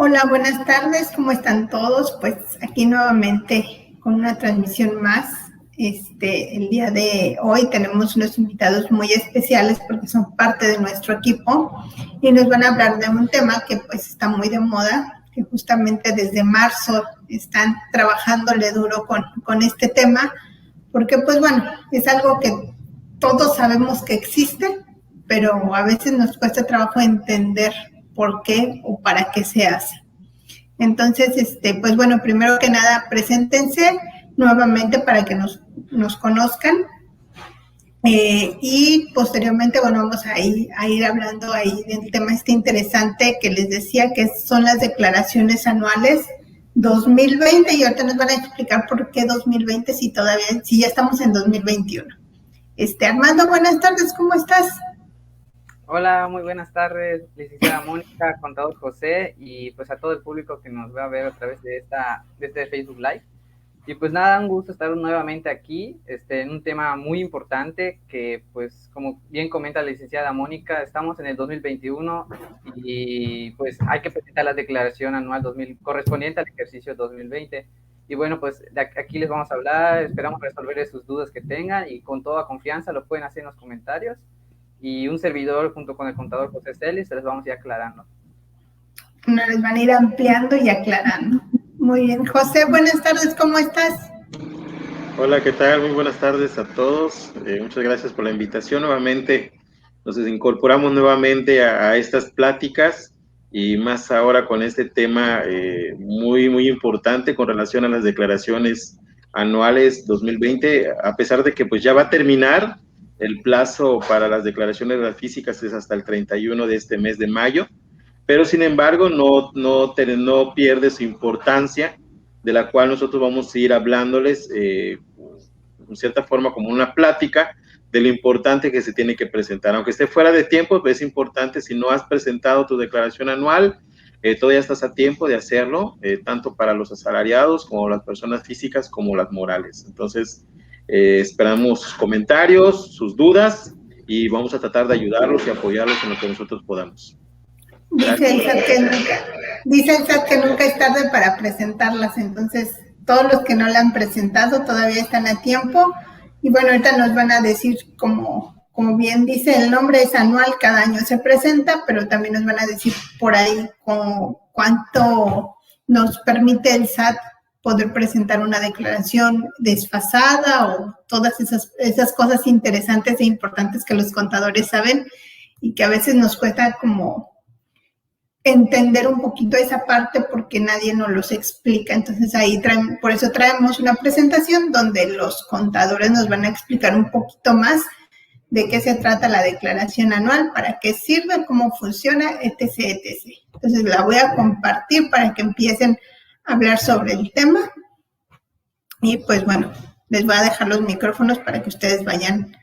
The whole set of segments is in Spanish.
Hola, buenas tardes, ¿cómo están todos? Pues aquí nuevamente con una transmisión más. El día de hoy tenemos unos invitados muy especiales porque son parte de nuestro equipo y nos van a hablar de un tema que pues está muy de moda, que justamente desde marzo están trabajándole duro con este tema, porque pues bueno, es algo que todos sabemos que existe, pero a veces nos cuesta trabajo entender por qué o para qué se hace. Entonces, pues bueno, primero que nada, preséntense nuevamente para que nos conozcan. Y posteriormente, bueno, vamos a ir hablando ahí del tema interesante que les decía, que son las declaraciones anuales 2020, y ahorita nos van a explicar por qué 2020 si ya estamos en 2021. Armando, buenas tardes, ¿cómo estás? Hola, muy buenas tardes, licenciada Mónica, contador José, y pues a todo el público que nos va a ver a través de este Facebook Live. Y pues nada, un gusto estar nuevamente aquí, en un tema muy importante que pues como bien comenta la licenciada Mónica, estamos en el 2021 y pues hay que presentar la declaración anual 2000 correspondiente al ejercicio 2020. Y bueno, pues aquí les vamos a hablar, esperamos resolver sus dudas que tengan y con toda confianza lo pueden hacer en los comentarios. Y un servidor junto con el contador José Celis se les vamos a ir aclarando. Nos les van a ir ampliando y aclarando. Muy bien, José, buenas tardes, ¿cómo estás? Hola, ¿qué tal? Muy buenas tardes a todos. Muchas gracias por la invitación nuevamente. Nos incorporamos nuevamente a estas pláticas y más ahora con este tema muy importante con relación a las declaraciones anuales 2020, a pesar de que pues ya va a terminar el plazo para las declaraciones de las físicas, es hasta el 31 de este mes de mayo, pero sin embargo no pierde su importancia, de la cual nosotros vamos a ir hablándoles en cierta forma como una plática de lo importante que se tiene que presentar. Aunque esté fuera de tiempo, pues es importante, si no has presentado tu declaración anual, todavía estás a tiempo de hacerlo, tanto para los asalariados como las personas físicas como las morales. Entonces, esperamos sus comentarios, sus dudas, y vamos a tratar de ayudarlos y apoyarlos en lo que nosotros podamos. Dice el SAT que nunca es tarde para presentarlas, entonces todos los que no la han presentado todavía están a tiempo. Y bueno, ahorita nos van a decir, como bien dice el nombre, es anual, cada año se presenta, pero también nos van a decir por ahí cuánto nos permite el SAT poder presentar una declaración desfasada, o todas esas cosas interesantes e importantes que los contadores saben y que a veces nos cuesta como entender un poquito esa parte porque nadie nos los explica. Entonces por eso traemos una presentación donde los contadores nos van a explicar un poquito más de qué se trata la declaración anual, para qué sirve, cómo funciona, etc. Entonces la voy a compartir para que empiecen a hablar sobre el tema. Y pues bueno, les voy a dejar los micrófonos para que ustedes vayan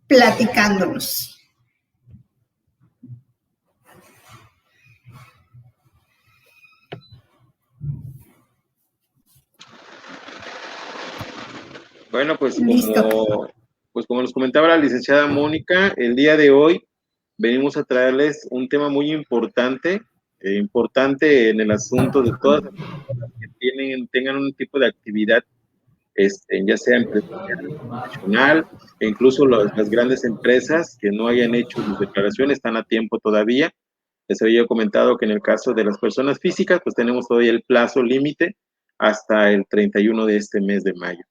platicándonos. Bueno, pues como nos comentaba la licenciada Mónica, el día de hoy venimos a traerles un tema muy importante, importante en el asunto de todas las personas que tengan un tipo de actividad, ya sea empresarial, profesional, e incluso las grandes empresas que no hayan hecho sus declaraciones están a tiempo todavía. Les había comentado que en el caso de las personas físicas, pues tenemos todavía el plazo límite hasta el 31 de este mes de mayo.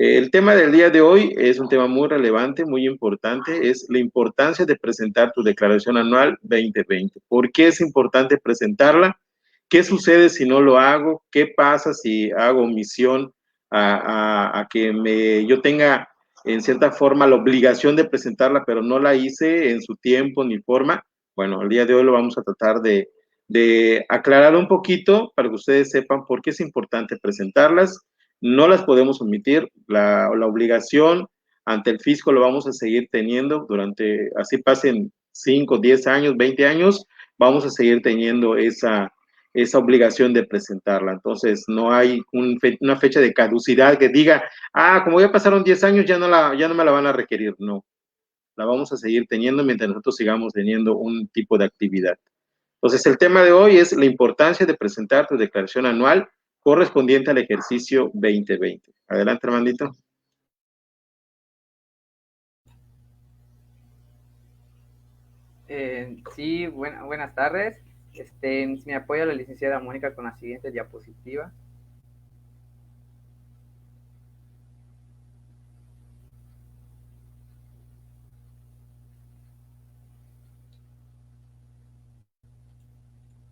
El tema del día de hoy es un tema muy relevante, muy importante, es la importancia de presentar tu declaración anual 2020. ¿Por qué es importante presentarla? ¿Qué sucede si no lo hago? ¿Qué pasa si hago omisión a que yo tenga en cierta forma la obligación de presentarla, pero no la hice en su tiempo ni forma? Bueno, el día de hoy lo vamos a tratar de aclarar un poquito para que ustedes sepan por qué es importante presentarlas. No las podemos omitir, la obligación ante el fisco lo vamos a seguir teniendo durante, así pasen 5, 10 años, 20 años, vamos a seguir teniendo esa obligación de presentarla. Entonces, no hay una fecha de caducidad que diga, como ya pasaron 10 años, ya no me la van a requerir. No, la vamos a seguir teniendo mientras nosotros sigamos teniendo un tipo de actividad. Entonces, el tema de hoy es la importancia de presentar tu declaración anual correspondiente al ejercicio 2020. Adelante, Armandito. Sí, buenas tardes. Me apoya la licenciada Mónica con la siguiente diapositiva.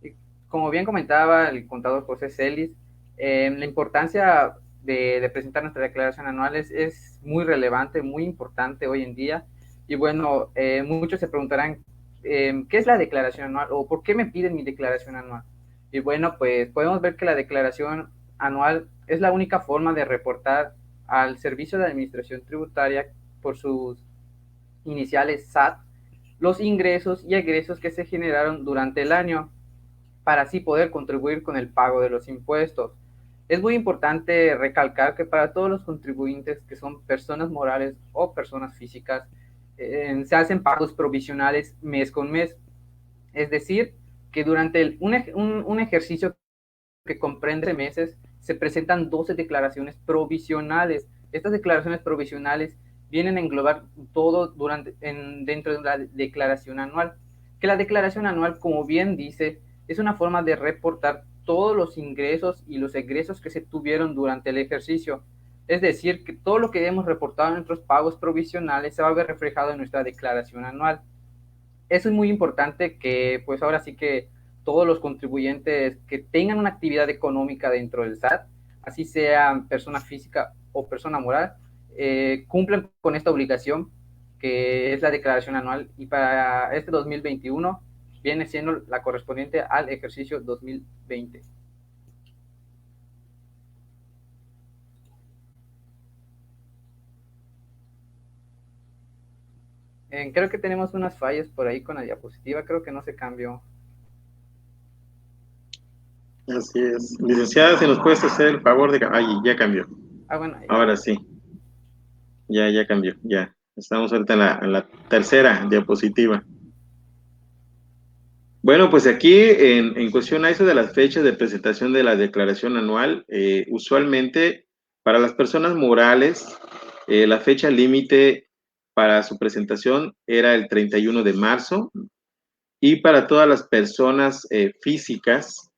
Y como bien comentaba el contador José Celis, la importancia de presentar nuestra declaración anual es muy relevante, muy importante hoy en día. Y bueno, muchos se preguntarán, ¿qué es la declaración anual o por qué me piden mi declaración anual? Y bueno, pues podemos ver que la declaración anual es la única forma de reportar al Servicio de Administración Tributaria por sus iniciales SAT los ingresos y egresos que se generaron durante el año para así poder contribuir con el pago de los impuestos. Es muy importante recalcar que para todos los contribuyentes que son personas morales o personas físicas, se hacen pagos provisionales mes con mes. Es decir, que durante un ejercicio que comprende meses, se presentan 12 declaraciones provisionales. Estas declaraciones provisionales vienen a englobar todo dentro de la declaración anual. Que la declaración anual, como bien dice, es una forma de reportar todos los ingresos y los egresos que se tuvieron durante el ejercicio. Es decir, que todo lo que hemos reportado en nuestros pagos provisionales se va a ver reflejado en nuestra declaración anual. Eso es muy importante que, pues ahora sí que todos los contribuyentes que tengan una actividad económica dentro del SAT, así sean persona física o persona moral, cumplan con esta obligación que es la declaración anual, y para este 2021 viene siendo la correspondiente al ejercicio 2020. Creo que tenemos unas fallas por ahí con la diapositiva, creo que no se cambió. Así es. Licenciada, si nos puedes hacer el favor de... Ay, ya cambió. Bueno, Ahora sí. Ya cambió, ya. Estamos ahorita en la tercera diapositiva. Bueno, pues aquí en cuestión a eso de las fechas de presentación de la declaración anual, usualmente para las personas morales, la fecha límite para su presentación era el 31 de marzo, y para todas las personas físicas,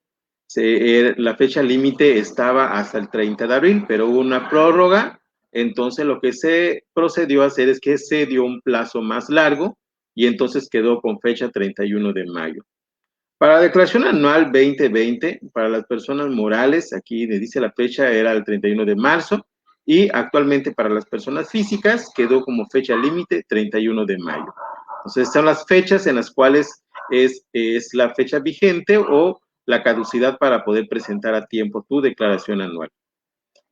la fecha límite estaba hasta el 30 de abril, pero hubo una prórroga. Entonces lo que se procedió a hacer es que se dio un plazo más largo y entonces quedó con fecha 31 de mayo. Para la declaración anual 2020, para las personas morales, aquí le dice la fecha era el 31 de marzo, y actualmente para las personas físicas quedó como fecha límite 31 de mayo. Entonces, son las fechas en las cuales es la fecha vigente o la caducidad para poder presentar a tiempo tu declaración anual.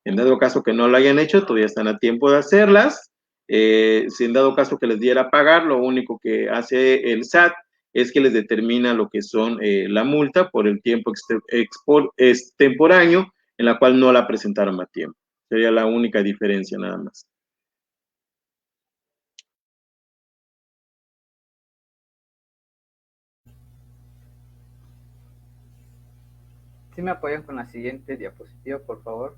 En dado caso que no lo hayan hecho, todavía están a tiempo de hacerlas. Si en dado caso que les diera a pagar, lo único que hace el SAT es que les determina lo que son la multa por el tiempo extemporáneo en la cual no la presentaron a tiempo. Sería la única diferencia nada más. ¿Sí me apoyan con la siguiente diapositiva, por favor?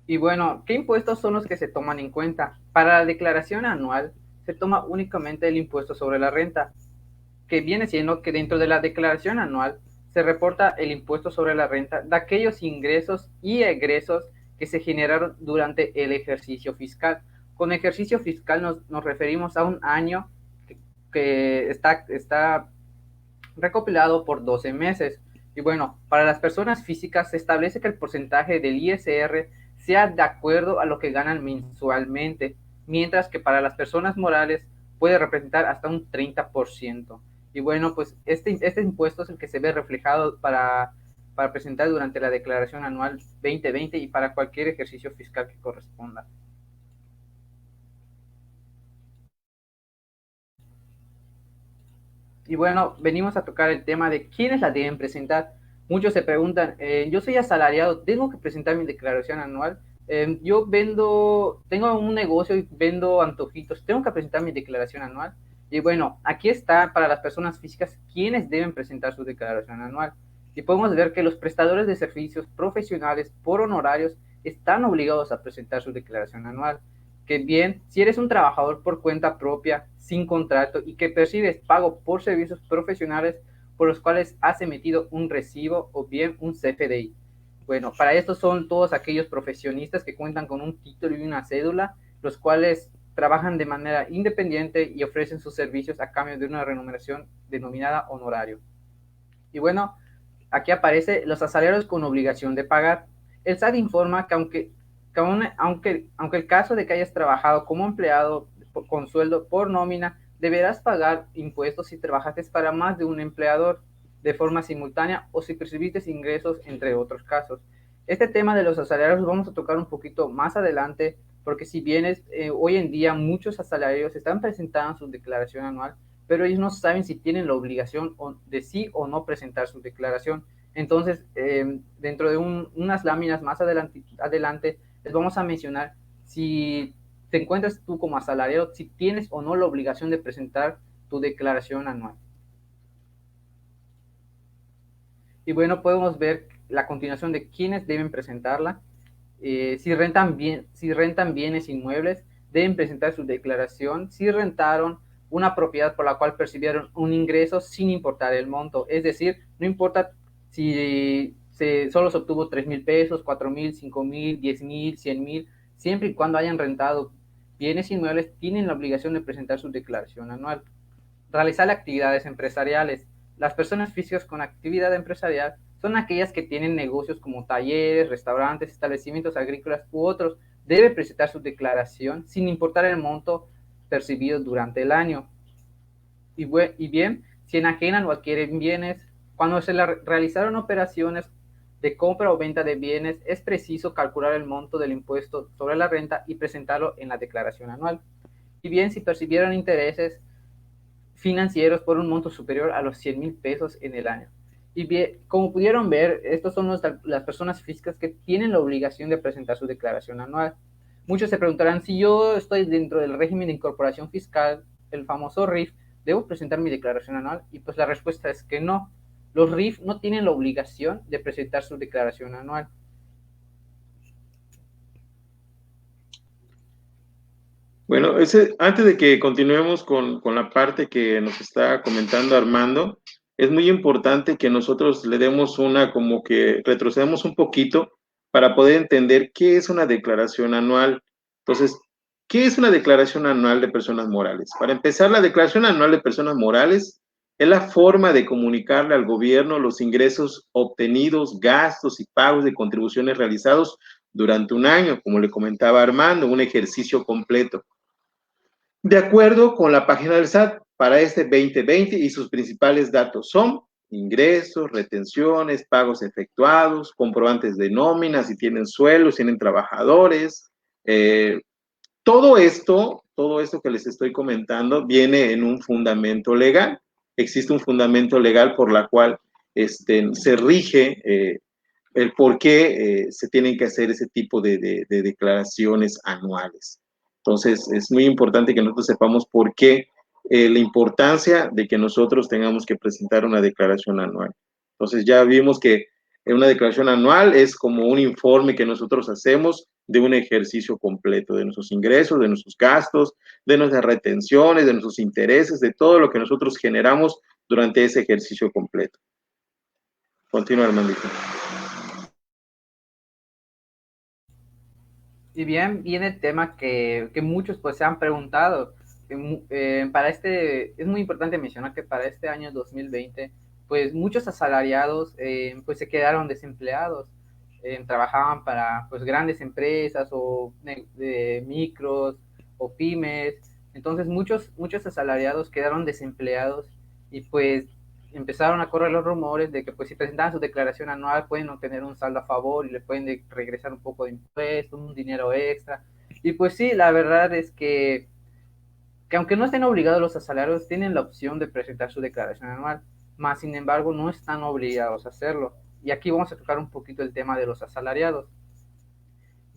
Y bueno, ¿qué impuestos son los que se toman en cuenta? Para la declaración anual se toma únicamente el impuesto sobre la renta, que viene siendo que dentro de la declaración anual se reporta el impuesto sobre la renta de aquellos ingresos y egresos que se generaron durante el ejercicio fiscal. Con ejercicio fiscal nos referimos a un año que está recopilado por 12 meses. Y bueno, para las personas físicas se establece que el porcentaje del ISR sea de acuerdo a lo que ganan mensualmente, mientras que para las personas morales puede representar hasta un 30%. Y bueno, pues este impuesto es el que se ve reflejado para presentar durante la declaración anual 2020 y para cualquier ejercicio fiscal que corresponda. Y bueno, venimos a tocar el tema de quiénes la deben presentar. muchos se preguntan, yo soy asalariado, ¿tengo que presentar mi declaración anual? Tengo un negocio y vendo antojitos, ¿tengo que presentar mi declaración anual? Y bueno, aquí está para las personas físicas quienes deben presentar su declaración anual. Y podemos ver que los prestadores de servicios profesionales por honorarios están obligados a presentar su declaración anual. Que bien, si eres un trabajador por cuenta propia, sin contrato y que percibes pago por servicios profesionales por los cuales has emitido un recibo o bien un CFDI. Bueno, para esto son todos aquellos profesionistas que cuentan con un título y una cédula, los cuales trabajan de manera independiente y ofrecen sus servicios a cambio de una remuneración denominada honorario. Y bueno, aquí aparece los asalariados con obligación de pagar. El SAT informa que aunque el caso de que hayas trabajado como empleado con sueldo por nómina, deberás pagar impuestos si trabajaste para más de un empleador de forma simultánea o si percibiste ingresos, entre otros casos. Este tema de los asalariados lo vamos a tocar un poquito más adelante, porque si bien hoy en día muchos asalariados están presentando su declaración anual, pero ellos no saben si tienen la obligación de sí o no presentar su declaración. Entonces, dentro de unas láminas más adelante, les vamos a mencionar si te encuentras tú como asalariado, si tienes o no la obligación de presentar tu declaración anual. Y bueno, podemos ver la continuación de quiénes deben presentarla. Si rentan bienes inmuebles, deben presentar su declaración. Si rentaron una propiedad por la cual percibieron un ingreso sin importar el monto, es decir, no importa si solo se obtuvo 3,000 pesos, 4,000, 5,000, 10,000, 100,000, siempre y cuando hayan rentado bienes inmuebles, tienen la obligación de presentar su declaración anual. Realizar actividades empresariales. Las personas físicas con actividad empresarial son aquellas que tienen negocios como talleres, restaurantes, establecimientos agrícolas u otros. Debe presentar su declaración sin importar el monto percibido durante el año. Y bien, si enajenan o adquieren bienes, cuando se realizaron operaciones de compra o venta de bienes, es preciso calcular el monto del impuesto sobre la renta y presentarlo en la declaración anual. Y bien, si percibieron intereses financieros por un monto superior a los 100,000 pesos en el año. Y bien, como pudieron ver, estas son las personas físicas que tienen la obligación de presentar su declaración anual. Muchos se preguntarán, si yo estoy dentro del régimen de incorporación fiscal, el famoso RIF, ¿debo presentar mi declaración anual? Y pues la respuesta es que no. Los RIF no tienen la obligación de presentar su declaración anual. Bueno, antes de que continuemos con la parte que nos está comentando Armando, es muy importante que nosotros le demos como que retrocedamos un poquito para poder entender qué es una declaración anual. Entonces, ¿qué es una declaración anual de personas morales? Para empezar, la declaración anual de personas morales es la forma de comunicarle al gobierno los ingresos obtenidos, gastos y pagos de contribuciones realizados durante un año, como le comentaba Armando, un ejercicio completo. De acuerdo con la página del SAT, para este 2020 y sus principales datos son ingresos, retenciones, pagos efectuados, comprobantes de nómina, si tienen sueldos, si tienen trabajadores. Todo esto que les estoy comentando viene en un fundamento legal. Existe un fundamento legal por la cual se rige el por qué se tienen que hacer ese tipo de declaraciones anuales. Entonces, es muy importante que nosotros sepamos por qué la importancia de que nosotros tengamos que presentar una declaración anual. Entonces, ya vimos que una declaración anual es como un informe que nosotros hacemos de un ejercicio completo, de nuestros ingresos, de nuestros gastos, de nuestras retenciones, de nuestros intereses, de todo lo que nosotros generamos durante ese ejercicio completo. Continúa, Armandito. Y bien, viene el tema que muchos pues se han preguntado. Es muy importante mencionar que para este año 2020, pues muchos asalariados pues se quedaron desempleados. Trabajaban para pues grandes empresas o de micros o pymes. Entonces muchos asalariados quedaron desempleados y pues empezaron a correr los rumores de que pues si presentaban su declaración anual pueden obtener un saldo a favor y le pueden regresar un poco de impuestos, un dinero extra. Y pues sí, la verdad es que aunque no estén obligados los asalariados, tienen la opción de presentar su declaración anual, más sin embargo no están obligados a hacerlo. Y aquí vamos a tocar un poquito el tema de los asalariados.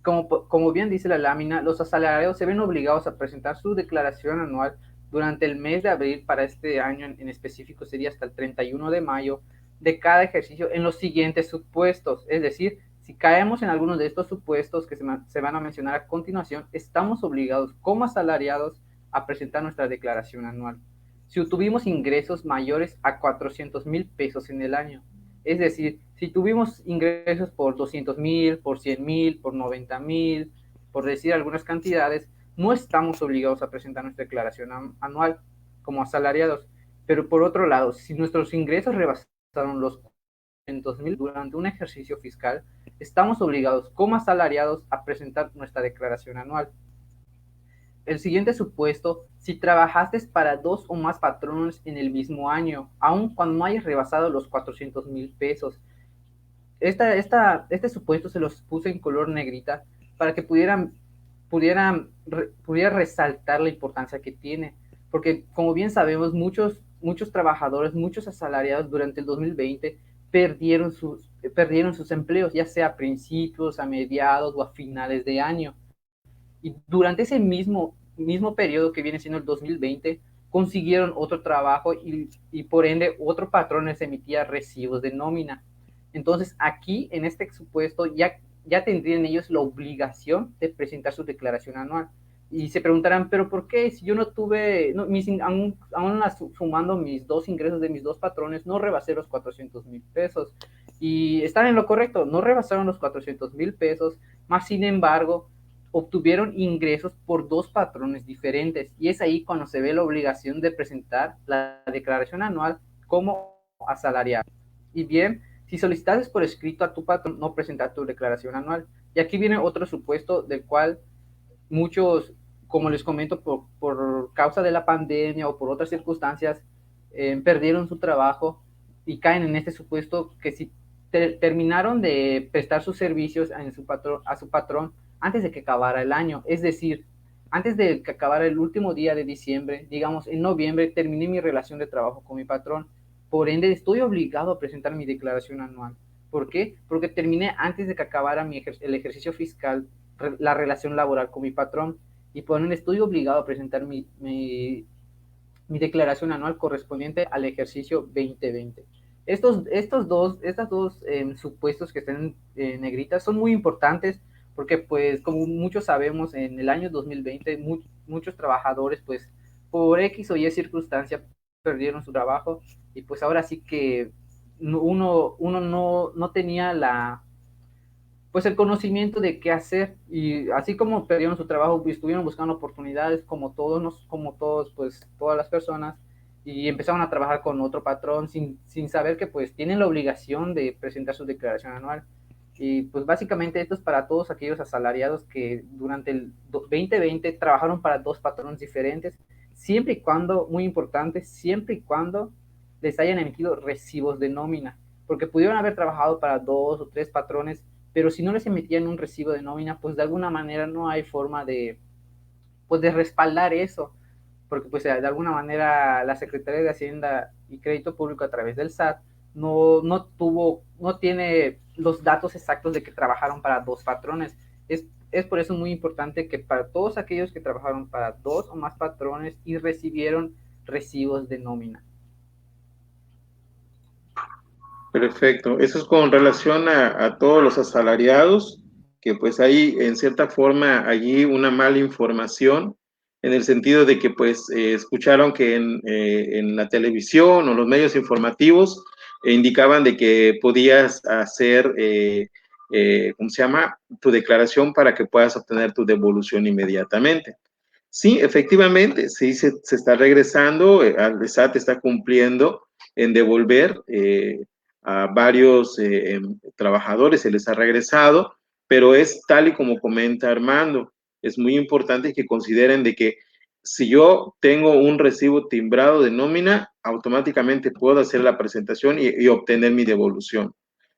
Como bien dice la lámina, los asalariados se ven obligados a presentar su declaración anual durante el mes de abril. Para este año en específico sería hasta el 31 de mayo de cada ejercicio en los siguientes supuestos. Es decir, si caemos en algunos de estos supuestos que se van a mencionar a continuación, estamos obligados como asalariados a presentar nuestra declaración anual. Si tuvimos ingresos mayores a 400,000 pesos en el año, es decir, si tuvimos ingresos por 200,000, por 100,000, por 90,000, por decir algunas cantidades, no estamos obligados a presentar nuestra declaración anual como asalariados. Pero por otro lado, si nuestros ingresos rebasaron los 400,000 durante un ejercicio fiscal, estamos obligados como asalariados a presentar nuestra declaración anual. El siguiente supuesto: si trabajaste para 2 o más patrones en el mismo año, aun cuando no hayas rebasado los 400,000 pesos. Este supuesto se los puse en color negrita para que pudiera resaltar la importancia que tiene, porque como bien sabemos, muchos trabajadores, muchos asalariados durante el 2020 perdieron sus empleos, ya sea a principios, a mediados o a finales de año. Y durante ese mismo periodo que viene siendo el 2020, consiguieron otro trabajo y por ende otro patrón les emitía recibos de nómina. Entonces aquí, en este supuesto, ya tendrían ellos la obligación de presentar su declaración anual. Y se preguntarán, ¿pero por qué? Si yo no tuve, aún sumando mis dos ingresos de mis dos patrones, no rebasé los 400,000 pesos. Y están en lo correcto, no rebasaron los 400,000 pesos, más sin embargo, obtuvieron ingresos por dos patrones diferentes. Y es ahí cuando se ve la obligación de presentar la declaración anual como asalariado. Y bien, si solicitases por escrito a tu patrón, no presentar tu declaración anual. Y aquí viene otro supuesto del cual muchos, como les comento, por causa de la pandemia o por otras circunstancias, perdieron su trabajo y caen en este supuesto que si terminaron de prestar sus servicios a su patrón antes de que acabara el año, es decir, antes de que acabara el último día de diciembre, digamos en noviembre, terminé mi relación de trabajo con mi patrón, por ende estoy obligado a presentar mi declaración anual. ¿Por qué? Porque terminé antes de que acabara el ejercicio fiscal, la relación laboral con mi patrón, y por ende estoy obligado a presentar mi declaración anual correspondiente al ejercicio 2020. Estos dos supuestos que están en negritas son muy importantes porque, pues, como muchos sabemos, en el año 2020 muchos trabajadores, pues, por X o Y circunstancia perdieron su trabajo y pues ahora sí que uno no tenía pues el conocimiento de qué hacer, y así como perdieron su trabajo, estuvieron buscando oportunidades como todos, pues todas las personas, y empezaron a trabajar con otro patrón sin saber que pues tienen la obligación de presentar su declaración anual. Y pues básicamente esto es para todos aquellos asalariados que durante el 2020 trabajaron para dos patrones diferentes, siempre y cuando, muy importante, siempre y cuando les hayan emitido recibos de nómina, porque pudieron haber trabajado para 2 o 3 patrones, pero si no les emitían un recibo de nómina, pues de alguna manera no hay forma de respaldar eso, porque pues de alguna manera la Secretaría de Hacienda y Crédito Público a través del SAT no tiene los datos exactos de que trabajaron para dos patrones. Es por eso muy importante que para todos aquellos que trabajaron para dos o más patrones y recibieron recibos de nómina. Perfecto. Eso es con relación a todos los asalariados, que pues hay en cierta forma allí una mala información, en el sentido de que pues escucharon que en la televisión o los medios informativos indicaban de que podías hacer, ¿cómo se llama?, tu declaración para que puedas obtener tu devolución inmediatamente. Sí, efectivamente, sí se está regresando, el SAT está cumpliendo en devolver a varios trabajadores, se les ha regresado, pero es tal y como comenta Armando, es muy importante que consideren de que si yo tengo un recibo timbrado de nómina, automáticamente puedo hacer la presentación y obtener mi devolución.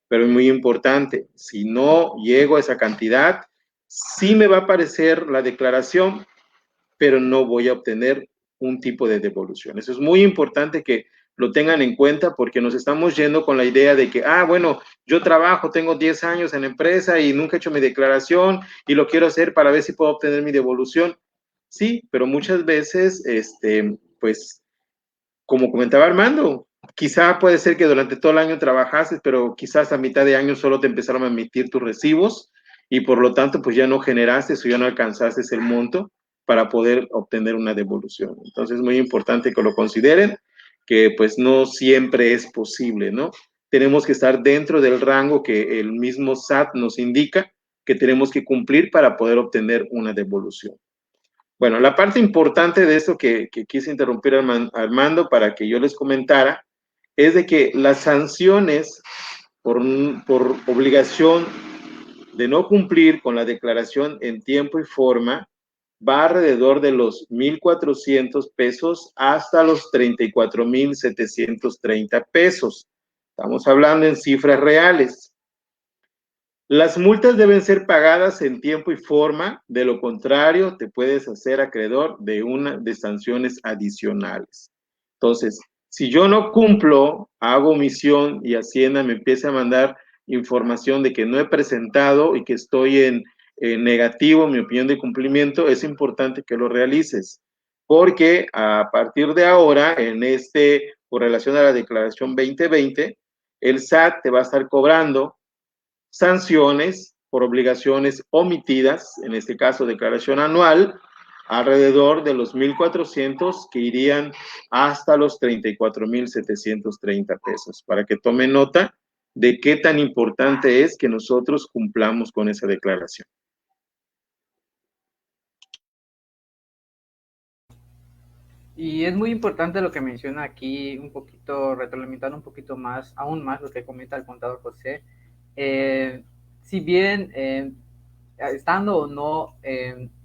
Pero es muy importante, si no llego a esa cantidad, sí me va a aparecer la declaración, pero no voy a obtener un tipo de devolución. Eso es muy importante que lo tengan en cuenta, porque nos estamos yendo con la idea de que, bueno, yo trabajo, tengo 10 años en la empresa y nunca he hecho mi declaración y lo quiero hacer para ver si puedo obtener mi devolución. Sí, pero muchas veces, pues, como comentaba Armando, quizá puede ser que durante todo el año trabajaste, pero quizás a mitad de año solo te empezaron a emitir tus recibos y por lo tanto pues ya no generaste o ya no alcanzaste el monto para poder obtener una devolución. Entonces es muy importante que lo consideren, que pues no siempre es posible, ¿no? Tenemos que estar dentro del rango que el mismo SAT nos indica que tenemos que cumplir para poder obtener una devolución. Bueno, la parte importante de esto que quise interrumpir a Armando para que yo les comentara es de que las sanciones por obligación de no cumplir con la declaración en tiempo y forma va alrededor de los 1,400 pesos hasta los 34,730 pesos. Estamos hablando en cifras reales. Las multas deben ser pagadas en tiempo y forma, de lo contrario te puedes hacer acreedor de sanciones adicionales. Entonces, si yo no cumplo, hago omisión y Hacienda me empieza a mandar información de que no he presentado y que estoy en negativo, mi opinión de cumplimiento, es importante que lo realices, porque a partir de ahora, con relación a la declaración 2020, el SAT te va a estar cobrando sanciones por obligaciones omitidas, en este caso declaración anual, alrededor de los 1,400 que irían hasta los 34,730 pesos, para que tomen nota de qué tan importante es que nosotros cumplamos con esa declaración. Y es muy importante lo que menciona aquí, un poquito, retroalimentando un poquito más, aún más lo que comenta el contador José. Si bien estando o no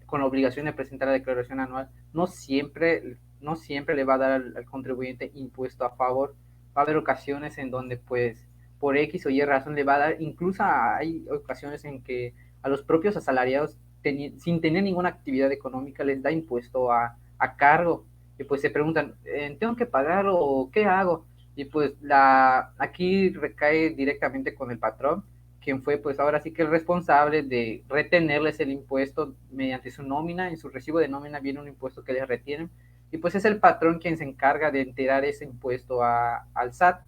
con la obligación de presentar la declaración anual, no siempre le va a dar al contribuyente impuesto a favor. Va a haber ocasiones en donde, pues, por X o Y razón le va a dar, incluso hay ocasiones en que a los propios asalariados, sin tener ninguna actividad económica, les da impuesto a cargo. Y pues se preguntan, ¿tengo que pagarlo o qué hago? Y pues aquí recae directamente con el patrón, quien fue pues ahora sí que el responsable de retenerles el impuesto mediante su nómina. En su recibo de nómina viene un impuesto que les retienen, y pues es el patrón quien se encarga de enterar ese impuesto al SAT.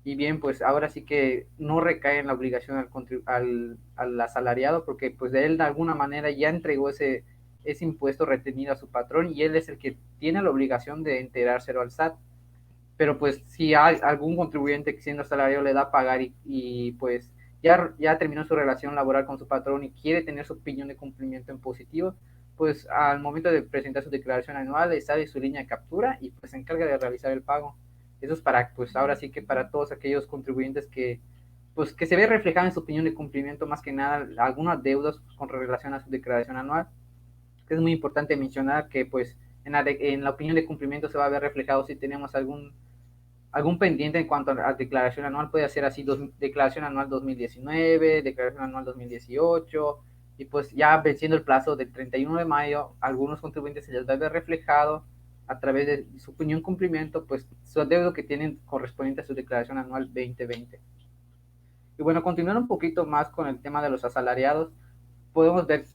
Y bien, pues ahora sí que no recae en la obligación al asalariado, porque pues de él de alguna manera ya entregó ese impuesto retenido a su patrón, y él es el que tiene la obligación de enterárselo al SAT. Pero pues si hay algún contribuyente que siendo asalariado le da a pagar y pues ya terminó su relación laboral con su patrón y quiere tener su opinión de cumplimiento en positivo, pues al momento de presentar su declaración anual le sale su línea de captura y pues se encarga de realizar el pago. Eso es para, pues ahora sí que para todos aquellos contribuyentes que se ve reflejado en su opinión de cumplimiento, más que nada algunas deudas con relación a su declaración anual. Es muy importante mencionar que pues en la opinión de cumplimiento se va a ver reflejado si tenemos algún pendiente en cuanto a declaración anual. Puede ser así, declaración anual 2019, declaración anual 2018, y pues ya venciendo el plazo del 31 de mayo, algunos contribuyentes se les va a ver reflejado a través de su opinión cumplimiento, pues su adeudo que tienen correspondiente a su declaración anual 2020. Y bueno, continuando un poquito más con el tema de los asalariados, podemos ver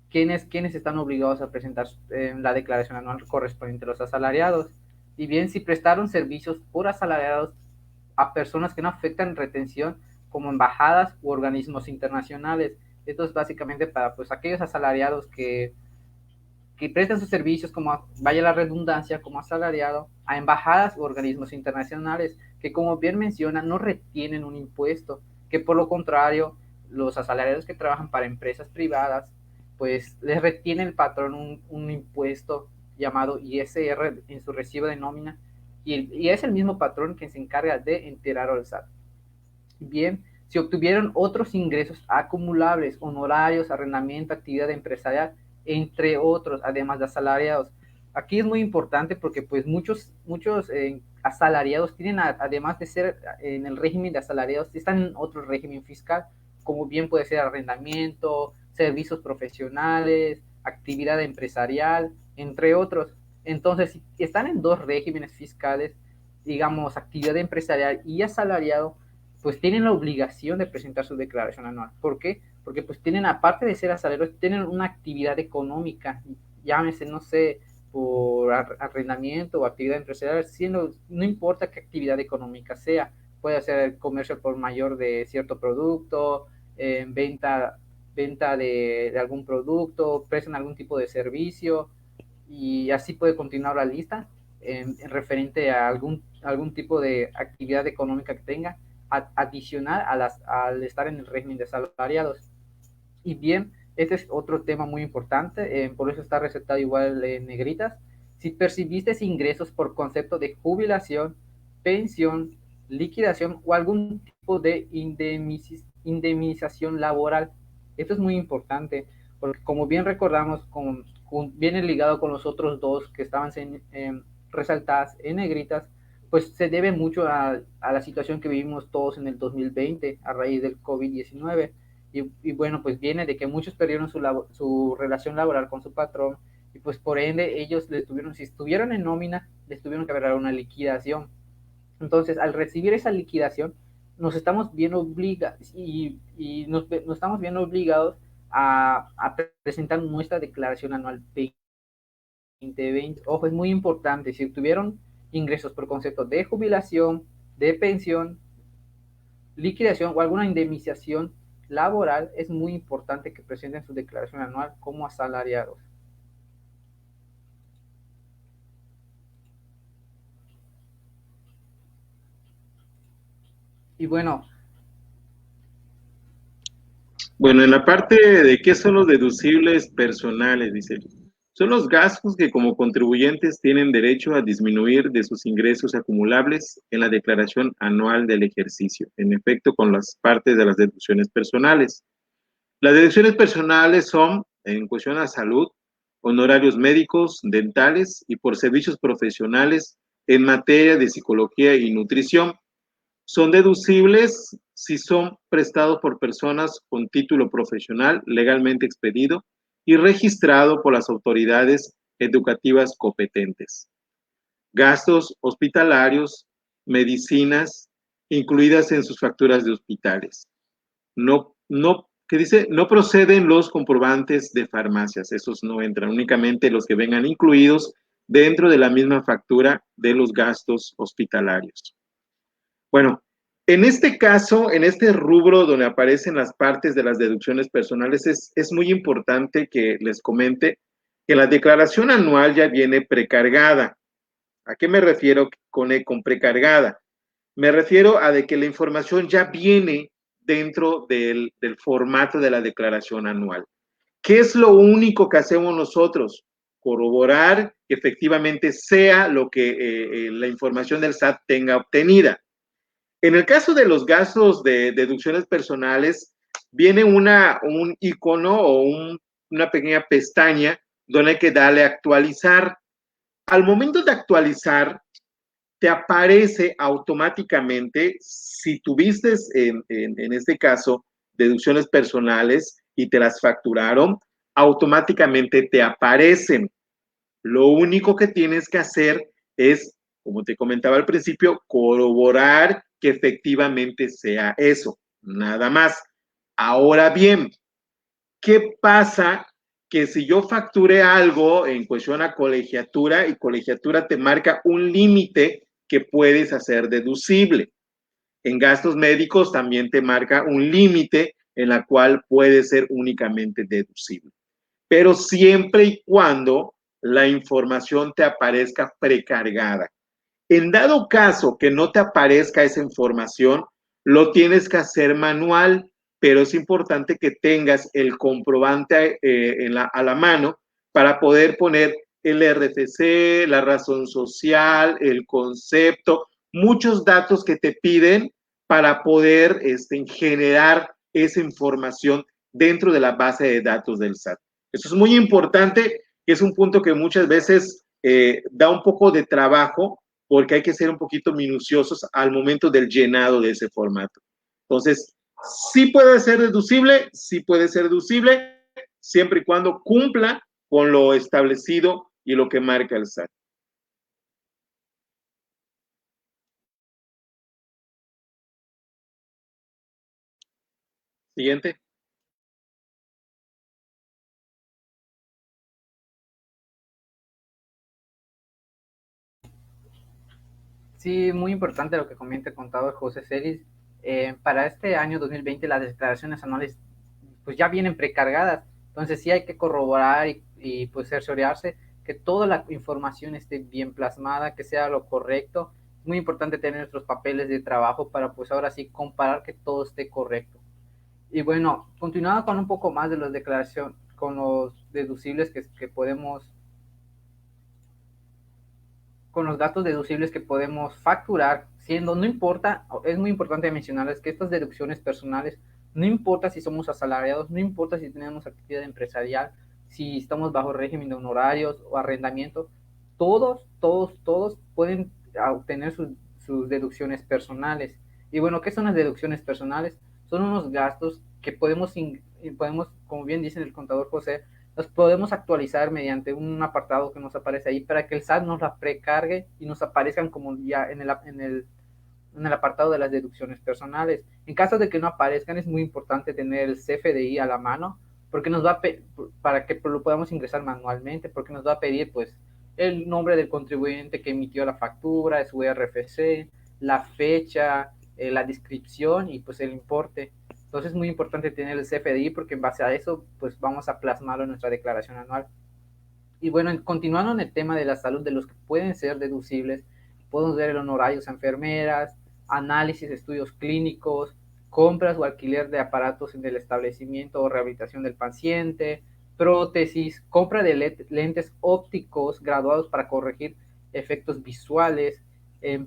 quiénes están obligados a presentar la declaración anual correspondiente a los asalariados. Y bien, si prestaron servicios por asalariados a personas que no afectan retención, como embajadas u organismos internacionales. Esto es básicamente para pues aquellos asalariados que prestan sus servicios, como vaya la redundancia, como asalariado, a embajadas u organismos internacionales, que como bien menciona, no retienen un impuesto, que por lo contrario, los asalariados que trabajan para empresas privadas, pues les retiene el patrón un impuesto llamado ISR en su recibo de nómina, y es el mismo patrón que se encarga de enterar al SAT. Bien, si obtuvieron otros ingresos acumulables, honorarios, arrendamiento, actividad empresarial, entre otros, además de asalariados. Aquí es muy importante porque pues muchos asalariados tienen, además de ser en el régimen de asalariados, están en otro régimen fiscal, como bien puede ser arrendamiento, servicios profesionales, actividad empresarial, entre otros. Entonces, si están en dos regímenes fiscales, digamos, actividad empresarial y asalariado, pues tienen la obligación de presentar su declaración anual. ¿Por qué? Porque pues tienen, aparte de ser asalariados, tienen una actividad económica, llámese, no sé, por arrendamiento o actividad empresarial, siendo, no importa qué actividad económica sea, puede ser comercio por mayor de cierto producto, venta de algún producto, prestan algún tipo de servicio, y así puede continuar la lista en referente a algún tipo de actividad económica que tenga, adicional al estar en el régimen de asalariados. Y bien, este es otro tema muy importante, por eso está resaltado igual en negritas. Si percibiste ingresos por concepto de jubilación, pensión, liquidación o algún tipo de indemnización laboral, esto es muy importante, porque como bien recordamos, viene ligado con los otros dos que estaban resaltadas en negritas, pues se debe mucho a la situación que vivimos todos en el 2020 a raíz del COVID-19. Y bueno, pues viene de que muchos perdieron su relación laboral con su patrón, y pues por ende ellos si estuvieron en nómina, les tuvieron que haber una liquidación. Entonces, al recibir esa liquidación, nos estamos viendo obligados nos estamos viendo obligados a presentar nuestra declaración anual 2020. Ojo, es muy importante, si tuvieron ingresos por concepto de jubilación, de pensión, liquidación o alguna indemnización laboral, es muy importante que presenten su declaración anual como asalariados. Y bueno, en la parte de qué son los deducibles personales, dice, son los gastos que como contribuyentes tienen derecho a disminuir de sus ingresos acumulables en la declaración anual del ejercicio, en efecto, con las partes de las deducciones personales. Las deducciones personales son, en cuestión a salud, honorarios médicos, dentales y por servicios profesionales en materia de psicología y nutrición. Son deducibles si son prestados por personas con título profesional legalmente expedido y registrado por las autoridades educativas competentes. Gastos hospitalarios, medicinas, incluidas en sus facturas de hospitales. ¿Qué dice? No proceden los comprobantes de farmacias, esos no entran, únicamente los que vengan incluidos dentro de la misma factura de los gastos hospitalarios. Bueno, en este caso, en este rubro donde aparecen las partes de las deducciones personales, es muy importante que les comente que la declaración anual ya viene precargada. ¿A qué me refiero con precargada? Me refiero a de que la información ya viene dentro del formato de la declaración anual. ¿Qué es lo único que hacemos nosotros? Corroborar que efectivamente sea lo que la información del SAT tenga obtenida. En el caso de los gastos de deducciones personales, viene un icono o una pequeña pestaña donde hay que darle a actualizar. Al momento de actualizar, te aparece automáticamente, si tuviste en este caso deducciones personales y te las facturaron, automáticamente te aparecen. Lo único que tienes que hacer es, como te comentaba al principio, corroborar que efectivamente sea eso, nada más. Ahora bien, ¿qué pasa? Que si yo facturé algo en cuestión a colegiatura y colegiatura te marca un límite que puedes hacer deducible. En gastos médicos también te marca un límite en la cual puede ser únicamente deducible. Pero siempre y cuando la información te aparezca precargada. En dado caso que no te aparezca esa información, lo tienes que hacer manual, pero es importante que tengas el comprobante a la mano para poder poner el RFC, la razón social, el concepto, muchos datos que te piden para poder generar esa información dentro de la base de datos del SAT. Eso es muy importante, que es un punto que muchas veces da un poco de trabajo, porque hay que ser un poquito minuciosos al momento del llenado de ese formato. Entonces, sí puede ser deducible, siempre y cuando cumpla con lo establecido y lo que marca el SAT. Siguiente. Sí, muy importante lo que comenta el contador José Celis. Para este año 2020 las declaraciones anuales pues ya vienen precargadas, entonces sí hay que corroborar y pues cerciorarse que toda la información esté bien plasmada, que sea lo correcto. Es muy importante tener nuestros papeles de trabajo para pues ahora sí comparar que todo esté correcto. Y bueno, continuando con un poco más de las declaraciones, con los deducibles que podemos, con los datos deducibles que podemos facturar, siendo, no importa, es muy importante mencionarles que estas deducciones personales, no importa si somos asalariados, no importa si tenemos actividad empresarial, si estamos bajo régimen de honorarios o arrendamiento, todos pueden obtener sus deducciones personales. Y bueno, ¿qué son las deducciones personales? Son unos gastos que podemos, como bien dice el contador José, los podemos actualizar mediante un apartado que nos aparece ahí para que el SAT nos la precargue y nos aparezcan como ya en el apartado de las deducciones personales. En caso de que no aparezcan, es muy importante tener el CFDI a la mano porque nos va a para que lo podamos ingresar manualmente, porque nos va a pedir pues el nombre del contribuyente que emitió la factura, su RFC, la fecha, la descripción y pues el importe. Entonces es muy importante tener el CFDI porque en base a eso pues vamos a plasmarlo en nuestra declaración anual. Y bueno, continuando en el tema de la salud, de los que pueden ser deducibles, podemos ver el honorarios a enfermeras, análisis, estudios clínicos, compras o alquiler de aparatos en el establecimiento o rehabilitación del paciente, prótesis, compra de lentes ópticos graduados para corregir efectos visuales,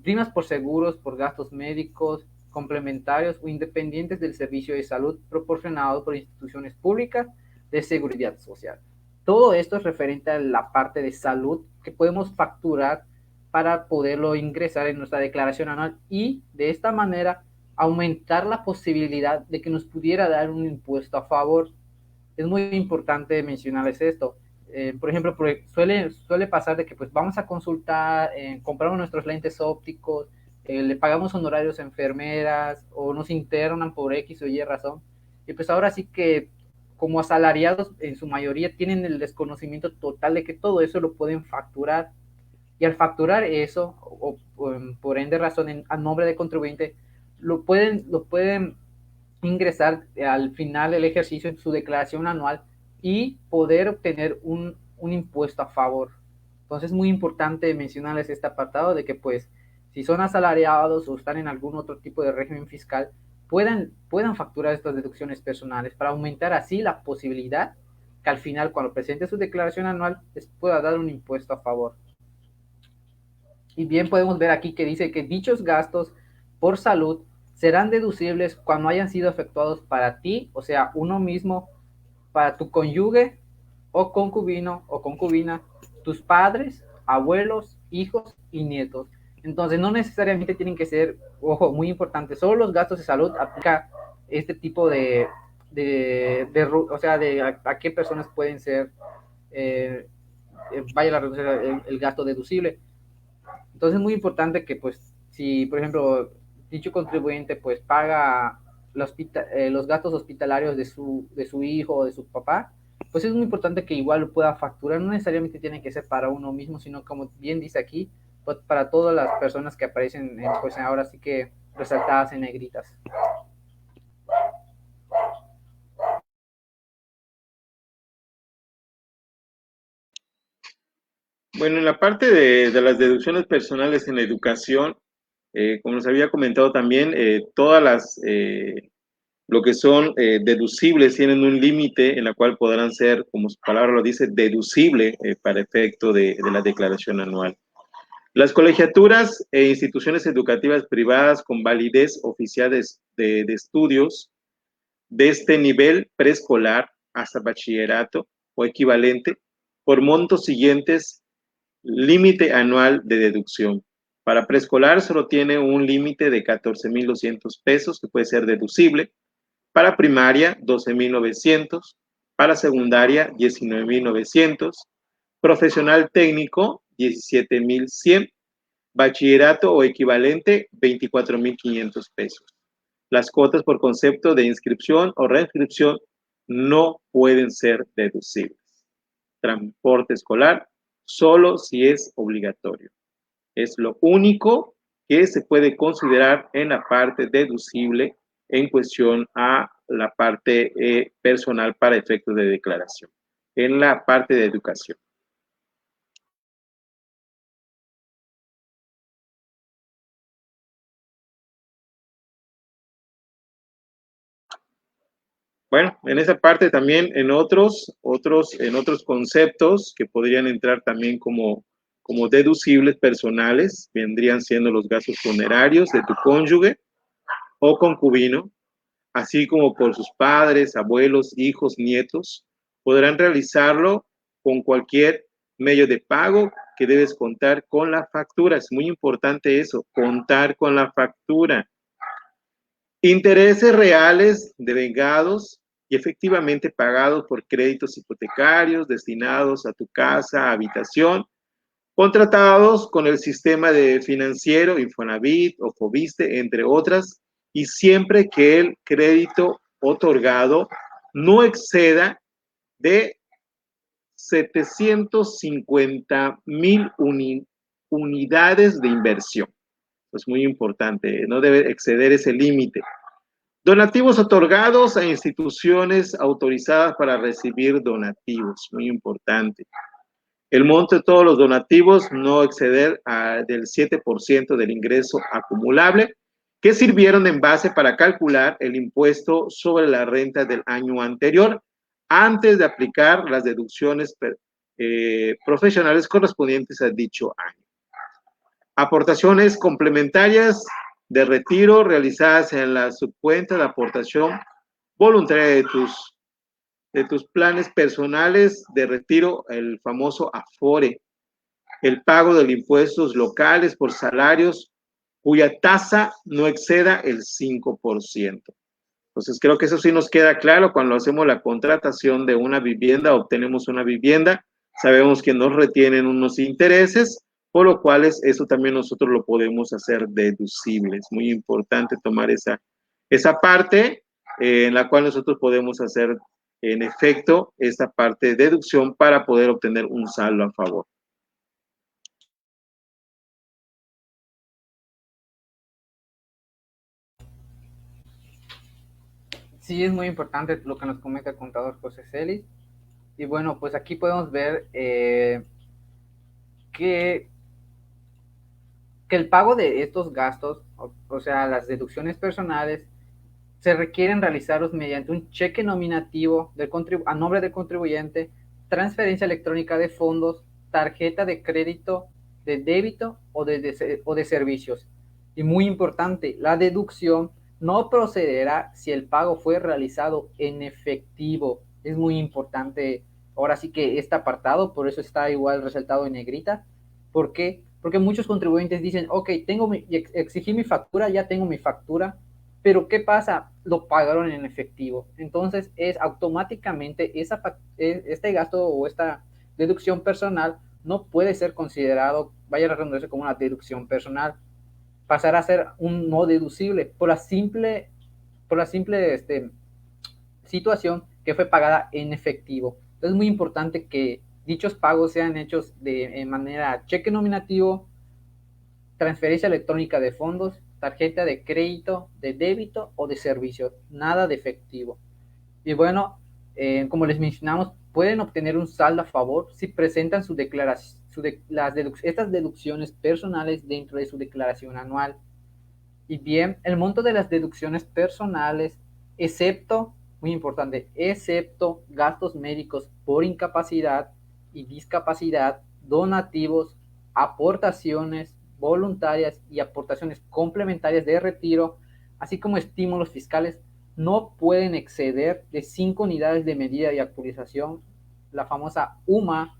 primas por seguros, por gastos médicos, complementarios o independientes del servicio de salud proporcionado por instituciones públicas de seguridad social. Todo esto es referente a la parte de salud que podemos facturar para poderlo ingresar en nuestra declaración anual y de esta manera aumentar la posibilidad de que nos pudiera dar un impuesto a favor. Es muy importante mencionarles esto. Por ejemplo, suele pasar de que pues vamos a consultar, compramos nuestros lentes ópticos, le pagamos honorarios a enfermeras o nos internan por X o Y razón. Y pues ahora sí que como asalariados en su mayoría tienen el desconocimiento total de que todo eso lo pueden facturar. Y al facturar eso, por ende razón, a nombre del contribuyente, lo pueden ingresar al final del ejercicio en su declaración anual y poder obtener un impuesto a favor. Entonces es muy importante mencionarles este apartado de que pues si son asalariados o están en algún otro tipo de régimen fiscal, puedan facturar estas deducciones personales para aumentar así la posibilidad que al final cuando presente su declaración anual les pueda dar un impuesto a favor. Y bien podemos ver aquí que dice que dichos gastos por salud serán deducibles cuando hayan sido efectuados para ti, o sea, uno mismo, para tu cónyuge o concubino o concubina, tus padres, abuelos, hijos y nietos. Entonces no necesariamente tienen que ser, ojo, muy importante, solo los gastos de salud aplica este tipo o sea, de a qué personas pueden ser, vaya la redundancia, el gasto deducible. Entonces es muy importante que, pues, si, por ejemplo, dicho contribuyente, pues, paga los gastos hospitalarios de su hijo o de su papá, pues es muy importante que igual lo pueda facturar. No necesariamente tiene que ser para uno mismo, sino como bien dice aquí, pues, para todas las personas que aparecen, pues, ahora sí que resaltadas en negritas. Bueno, en la parte de las deducciones personales en la educación, como les había comentado también, todas lo que son deducibles tienen un límite en la cual podrán ser, como su palabra lo dice, deducible para efecto de la declaración anual. Las colegiaturas e instituciones educativas privadas con validez oficial de estudios de este nivel preescolar hasta bachillerato o equivalente por montos siguientes, límite anual de deducción. Para preescolar solo tiene un límite de 14,200 pesos que puede ser deducible. Para primaria, 12,900. Para secundaria, 19,900. Profesional técnico, 17,100. Bachillerato o equivalente, 24,500 pesos. Las cuotas por concepto de inscripción o reinscripción no pueden ser deducibles. Transporte escolar solo si es obligatorio. Es lo único que se puede considerar en la parte deducible en cuestión a la parte personal para efectos de declaración, en la parte de educación. Bueno, en esa parte también en otros conceptos que podrían entrar también como deducibles personales, vendrían siendo los gastos funerarios de tu cónyuge o concubino, así como por sus padres, abuelos, hijos, nietos, podrán realizarlo con cualquier medio de pago que debes contar con la factura. Es muy importante eso, contar con la factura. Intereses reales devengados y efectivamente pagados por créditos hipotecarios destinados a tu casa, habitación, contratados con el sistema de financiero, Infonavit o Fobiste, entre otras, y siempre que el crédito otorgado no exceda de 750,000 unidades de inversión. Es muy importante, no debe exceder ese límite. Donativos otorgados a instituciones autorizadas para recibir donativos, muy importante. El monto de todos los donativos no exceder del 7% del ingreso acumulable que sirvieron en base para calcular el impuesto sobre la renta del año anterior antes de aplicar las deducciones profesionales correspondientes a dicho año. Aportaciones complementarias de retiro realizadas en la subcuenta de aportación voluntaria de tus planes personales de retiro, el famoso Afore, el pago de impuestos locales por salarios cuya tasa no exceda el 5%. Entonces, creo que eso sí nos queda claro cuando hacemos la contratación de una vivienda, obtenemos una vivienda, sabemos que nos retienen unos intereses, por lo cual eso también nosotros lo podemos hacer deducible. Es muy importante tomar esa parte en la cual nosotros podemos hacer en efecto esta parte de deducción para poder obtener un saldo a favor. Sí, es muy importante lo que nos comenta el contador José Celis. Y bueno, pues aquí podemos ver que el pago de estos gastos, o sea, las deducciones personales, se requieren realizarlos mediante un cheque nominativo a nombre del contribuyente, transferencia electrónica de fondos, tarjeta de crédito, de débito o de servicios. Y muy importante, la deducción no procederá si el pago fue realizado en efectivo. Es muy importante, ahora sí que este apartado, por eso está igual resaltado en negrita. ¿Por qué? Porque muchos contribuyentes dicen, ok, exigí mi factura, ya tengo mi factura, pero ¿qué pasa? Lo pagaron en efectivo. Entonces, automáticamente este gasto o esta deducción personal no puede ser considerado, vaya a redundancia, como una deducción personal. Pasará a ser un no deducible por la simple situación que fue pagada en efectivo. Entonces, es muy importante que dichos pagos sean hechos de manera cheque nominativo, transferencia electrónica de fondos, tarjeta de crédito, de débito o de servicio, nada de efectivo. Y bueno, como les mencionamos, pueden obtener un saldo a favor si presentan estas deducciones personales dentro de su declaración anual. Y bien, el monto de las deducciones personales, excepto, muy importante, excepto gastos médicos por incapacidad y discapacidad, donativos, aportaciones voluntarias y aportaciones complementarias de retiro, así como estímulos fiscales, no pueden exceder de 5 unidades de medida y actualización, la famosa UMA,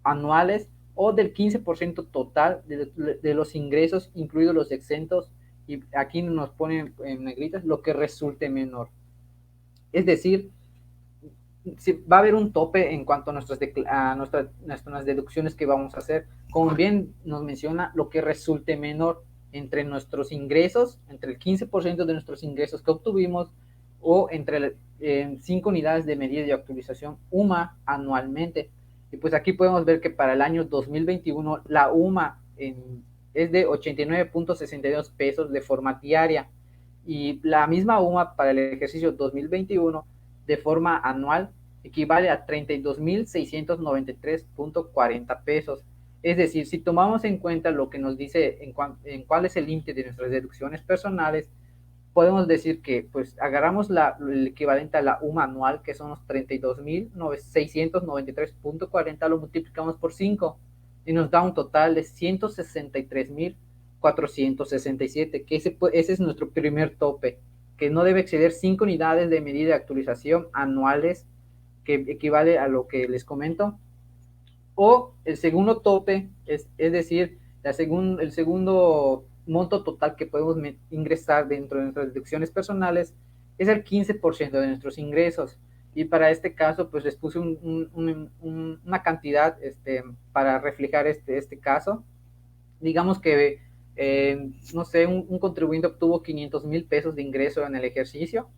anuales, o del 15% total de los ingresos, incluidos los exentos, y aquí nos ponen en negritas lo que resulte menor. Es decir, va a haber un tope en cuanto a nuestras deducciones que vamos a hacer. Como bien nos menciona, lo que resulte menor. entre nuestros ingresos, entre el 15% de nuestros ingresos que obtuvimos, o entre 5 unidades de medida de actualización UMA anualmente. Y pues aquí podemos ver que para el año 2021 la UMA es de 89.62 pesos de forma diaria, y la misma UMA para el ejercicio 2021 de forma anual equivale a 32.693.40 pesos. Es decir, si tomamos en cuenta lo que nos dice en cuál es el límite de nuestras deducciones personales, podemos decir que pues agarramos el equivalente a la UMA anual, que son los 32.693.40, lo multiplicamos por 5 y nos da un total de 163.467, que ese es nuestro primer tope, que no debe exceder 5 unidades de medida de actualización anuales, que equivale a lo que les comento. O el segundo tope, es decir, el segundo monto total que podemos ingresar dentro de nuestras deducciones personales, es el 15% de nuestros ingresos. Y para este caso, pues les puse una cantidad para reflejar este caso. Digamos que, no sé, un contribuyente obtuvo 500,000 pesos de ingreso en el ejercicio,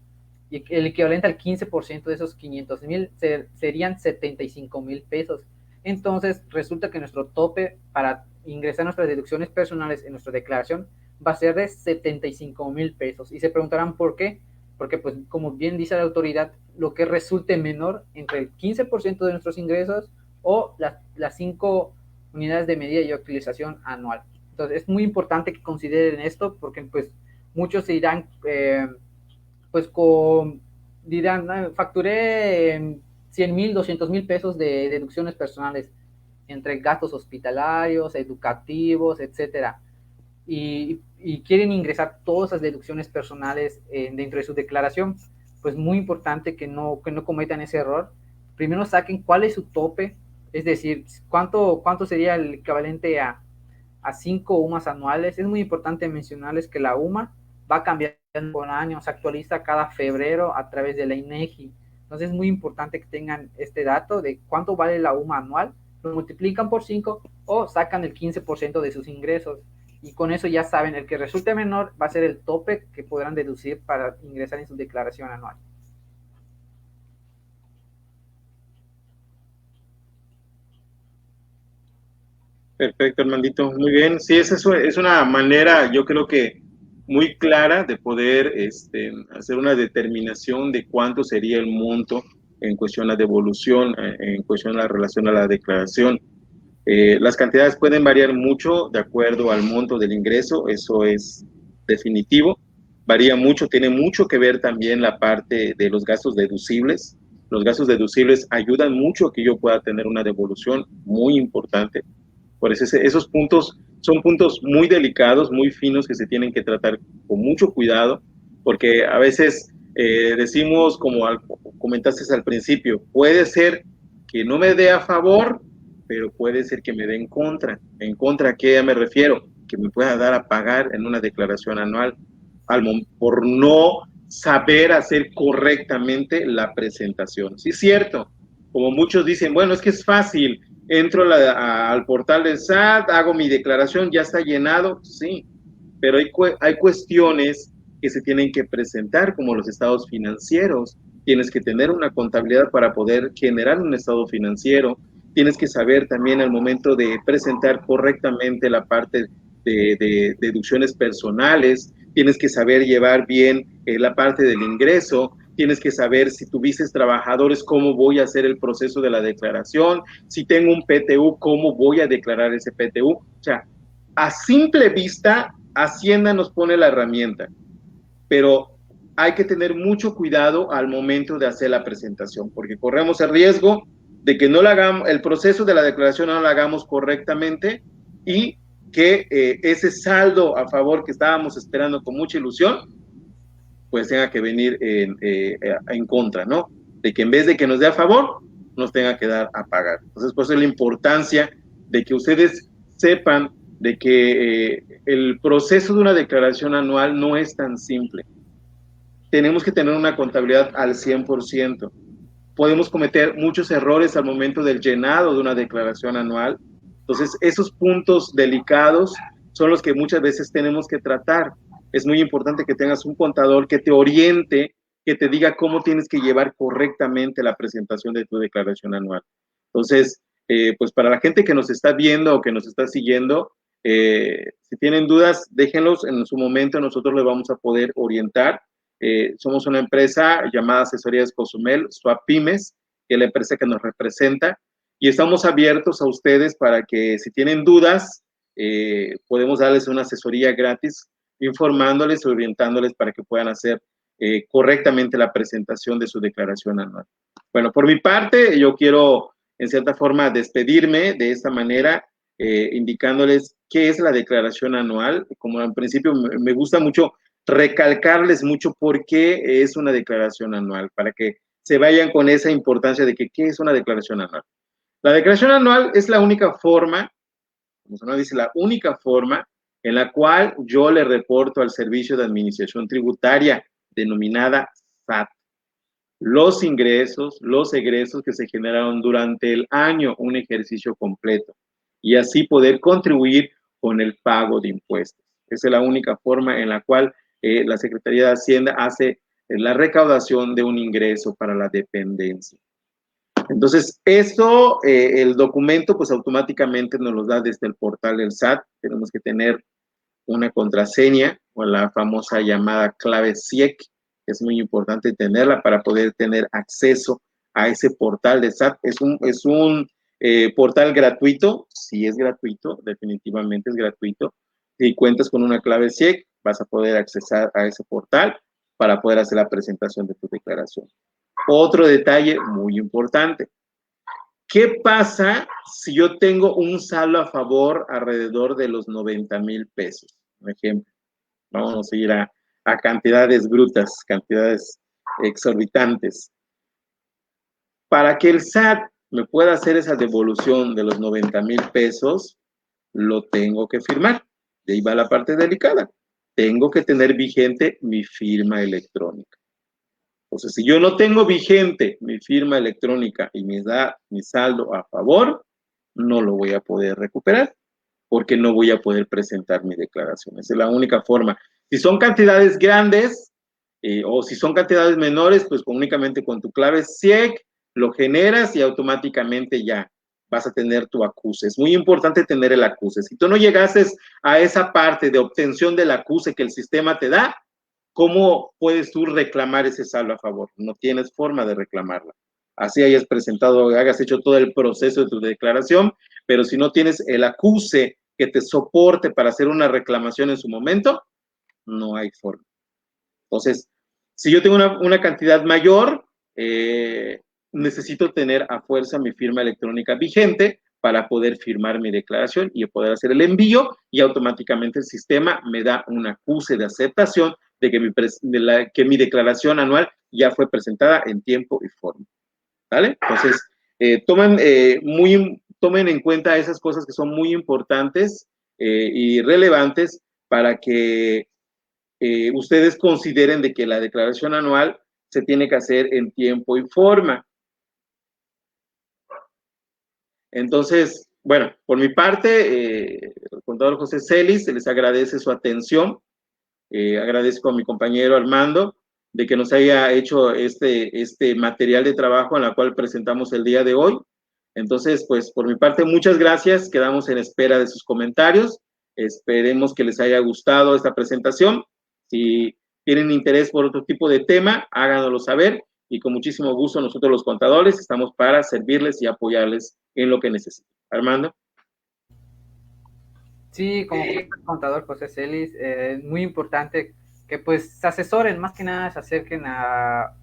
y el equivalente al 15% de esos 500,000 serían 75,000 pesos. Entonces, resulta que nuestro tope para ingresar nuestras deducciones personales en nuestra declaración va a ser de 75,000 pesos. Y se preguntarán por qué. Porque, pues, como bien dice la autoridad, lo que resulte menor entre el 15% de nuestros ingresos o las 5 unidades de medida y utilización anual. Entonces, es muy importante que consideren esto, porque, pues, muchos se dirán, dirán, facturé 100,000, 200,000 pesos de deducciones personales entre gastos hospitalarios, educativos, etcétera, y quieren ingresar todas esas deducciones personales dentro de su declaración. Pues muy importante que no cometan ese error. Primero saquen cuál es su tope, es decir, cuánto sería el equivalente a 5 UMAs anuales. Es muy importante mencionarles que la UMA va cambiando con años, se actualiza cada febrero a través de la INEGI. Entonces es muy importante que tengan este dato de cuánto vale la UMA anual, lo multiplican por 5 o sacan el 15% de sus ingresos. Y con eso ya saben, el que resulte menor va a ser el tope que podrán deducir para ingresar en su declaración anual. Perfecto, Armandito. Muy bien. Sí, es una manera, yo creo que muy clara de poder hacer una determinación de cuánto sería el monto en cuestión a devolución, en cuestión a la relación a la declaración. Las cantidades pueden variar mucho de acuerdo al monto del ingreso, eso es definitivo. Varía mucho, tiene mucho que ver también la parte de los gastos deducibles. Los gastos deducibles ayudan mucho a que yo pueda tener una devolución muy importante. Por eso esos puntos son puntos muy delicados, muy finos, que se tienen que tratar con mucho cuidado, porque a veces decimos, como comentaste al principio, puede ser que no me dé a favor, pero puede ser que me dé en contra. ¿En contra a qué me refiero? Que me pueda dar a pagar en una declaración anual por no saber hacer correctamente la presentación. Sí, es cierto, como muchos dicen, bueno, es que es fácil, entro al portal del SAT, hago mi declaración, ya está llenado, sí, pero hay cuestiones que se tienen que presentar, como los estados financieros. Tienes que tener una contabilidad para poder generar un estado financiero. Tienes que saber también al momento de presentar correctamente la parte de deducciones personales. Tienes que saber llevar bien la parte del ingreso. Tienes que saber si tuviste trabajadores, cómo voy a hacer el proceso de la declaración. Si tengo un PTU, cómo voy a declarar ese PTU. O sea, a simple vista, Hacienda nos pone la herramienta, pero hay que tener mucho cuidado al momento de hacer la presentación, porque corremos el riesgo de que no lo hagamos, el proceso de la declaración no lo hagamos correctamente y que ese saldo a favor que estábamos esperando con mucha ilusión, pues tenga que venir en contra, ¿no? De que en vez de que nos dé a favor, nos tenga que dar a pagar. Entonces, por eso es la importancia de que ustedes sepan de que el proceso de una declaración anual no es tan simple. Tenemos que tener una contabilidad al 100%. Podemos cometer muchos errores al momento del llenado de una declaración anual. Entonces, esos puntos delicados son los que muchas veces tenemos que tratar. Es muy importante que tengas un contador que te oriente, que te diga cómo tienes que llevar correctamente la presentación de tu declaración anual. Entonces, pues para la gente que nos está viendo o que nos está siguiendo, si tienen dudas, déjenlos, en su momento nosotros les vamos a poder orientar. Somos una empresa llamada Asesorías Cozumel, Swap Pymes, que es la empresa que nos representa, y estamos abiertos a ustedes para que si tienen dudas, podemos darles una asesoría gratis, informándoles, orientándoles para que puedan hacer correctamente la presentación de su declaración anual. Bueno, por mi parte, yo quiero, en cierta forma, despedirme de esta manera, indicándoles qué es la declaración anual. Como en principio me gusta mucho recalcarles mucho por qué es una declaración anual, para que se vayan con esa importancia de que qué es una declaración anual. La declaración anual es la única forma, como se nos dice, la única forma en la cual yo le reporto al Servicio de Administración Tributaria, denominada SAT, los ingresos, los egresos que se generaron durante el año, un ejercicio completo, y así poder contribuir con el pago de impuestos. Esa es la única forma en la cual la Secretaría de Hacienda hace la recaudación de un ingreso para la dependencia. Entonces, esto, el documento, pues automáticamente nos lo da desde el portal del SAT. Tenemos que tener una contraseña o la famosa llamada clave SIEC, que es muy importante tenerla para poder tener acceso a ese portal de SAT. Es un portal gratuito, sí es gratuito, definitivamente es gratuito. Si cuentas con una clave SIEC, vas a poder accesar a ese portal para poder hacer la presentación de tu declaración. Otro detalle muy importante. ¿Qué pasa si yo tengo un saldo a favor alrededor de los 90,000 pesos? Por ejemplo, vamos a ir a cantidades brutas, cantidades exorbitantes. Para que el SAT me pueda hacer esa devolución de los 90,000 pesos, lo tengo que firmar. De ahí va la parte delicada. Tengo que tener vigente mi firma electrónica. Entonces, si yo no tengo vigente mi firma electrónica y me da mi saldo a favor, no lo voy a poder recuperar porque no voy a poder presentar mi declaración. Esa es la única forma. Si son cantidades grandes o si son cantidades menores, pues únicamente con tu clave SIEC lo generas y automáticamente ya vas a tener tu acuse. Es muy importante tener el acuse. Si tú no llegases a esa parte de obtención del acuse que el sistema te da, ¿cómo puedes tú reclamar ese saldo a favor? No tienes forma de reclamarla. Así hayas presentado, hayas hecho todo el proceso de tu declaración, pero si no tienes el acuse que te soporte para hacer una reclamación en su momento, no hay forma. Entonces, si yo tengo una cantidad mayor, necesito tener a fuerza mi firma electrónica vigente para poder firmar mi declaración y poder hacer el envío, y automáticamente el sistema me da un acuse de aceptación de que mi declaración anual ya fue presentada en tiempo y forma. ¿Vale? Entonces, tomen en cuenta esas cosas que son muy importantes y relevantes para que ustedes consideren de que la declaración anual se tiene que hacer en tiempo y forma. Entonces, bueno, por mi parte, el contador José Celis les agradece su atención. Agradezco a mi compañero Armando de que nos haya hecho este material de trabajo en la cual presentamos el día de hoy. Entonces, pues por mi parte, muchas gracias. Quedamos en espera de sus comentarios. Esperemos que les haya gustado esta presentación. Si tienen interés por otro tipo de tema, háganoslo saber, y con muchísimo gusto nosotros los contadores estamos para servirles y apoyarles en lo que necesiten. Armando. Sí, como el contador José Celis, es muy importante que pues se asesoren, más que nada se acerquen a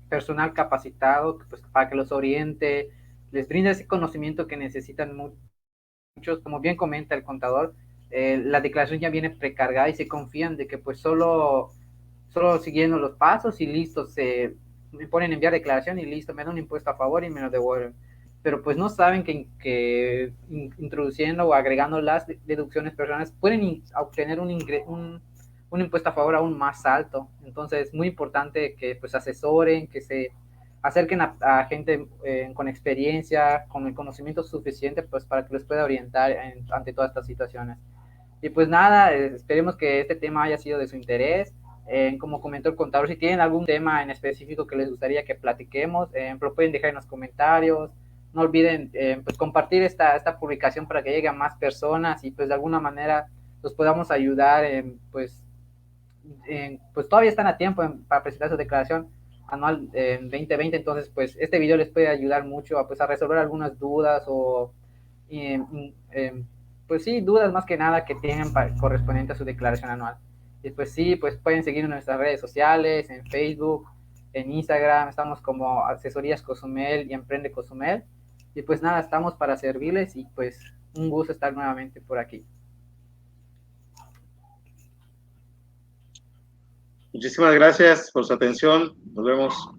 personal capacitado, pues, para que los oriente, les brinde ese conocimiento que necesitan muchos. Como bien comenta el contador, la declaración ya viene precargada y se confían de que pues solo siguiendo los pasos y listo, me ponen a enviar declaración y listo, me dan un impuesto a favor y me lo devuelven. Pero pues no saben que introduciendo o agregando las deducciones personales pueden obtener un impuesto a favor aún más alto. Entonces es muy importante que pues asesoren, que se acerquen a gente con experiencia, con el conocimiento suficiente pues para que les pueda orientar ante todas estas situaciones. Y pues nada, esperemos que este tema haya sido de su interés. Como comentó el contador, si tienen algún tema en específico que les gustaría que platiquemos, lo pueden dejar en los comentarios. No olviden pues compartir esta publicación para que llegue a más personas y pues de alguna manera los podamos ayudar pues todavía están a tiempo para presentar su declaración anual en 2020, entonces pues este video les puede ayudar mucho a, pues, a resolver algunas dudas o pues sí, dudas más que nada que tengan correspondiente a su declaración anual. Y pues sí, pues pueden seguir en nuestras redes sociales, en Facebook, en Instagram, estamos como Asesorías Cozumel y Emprende Cozumel. Y pues nada, estamos para servirles y pues un gusto estar nuevamente por aquí. Muchísimas gracias por su atención. Nos vemos.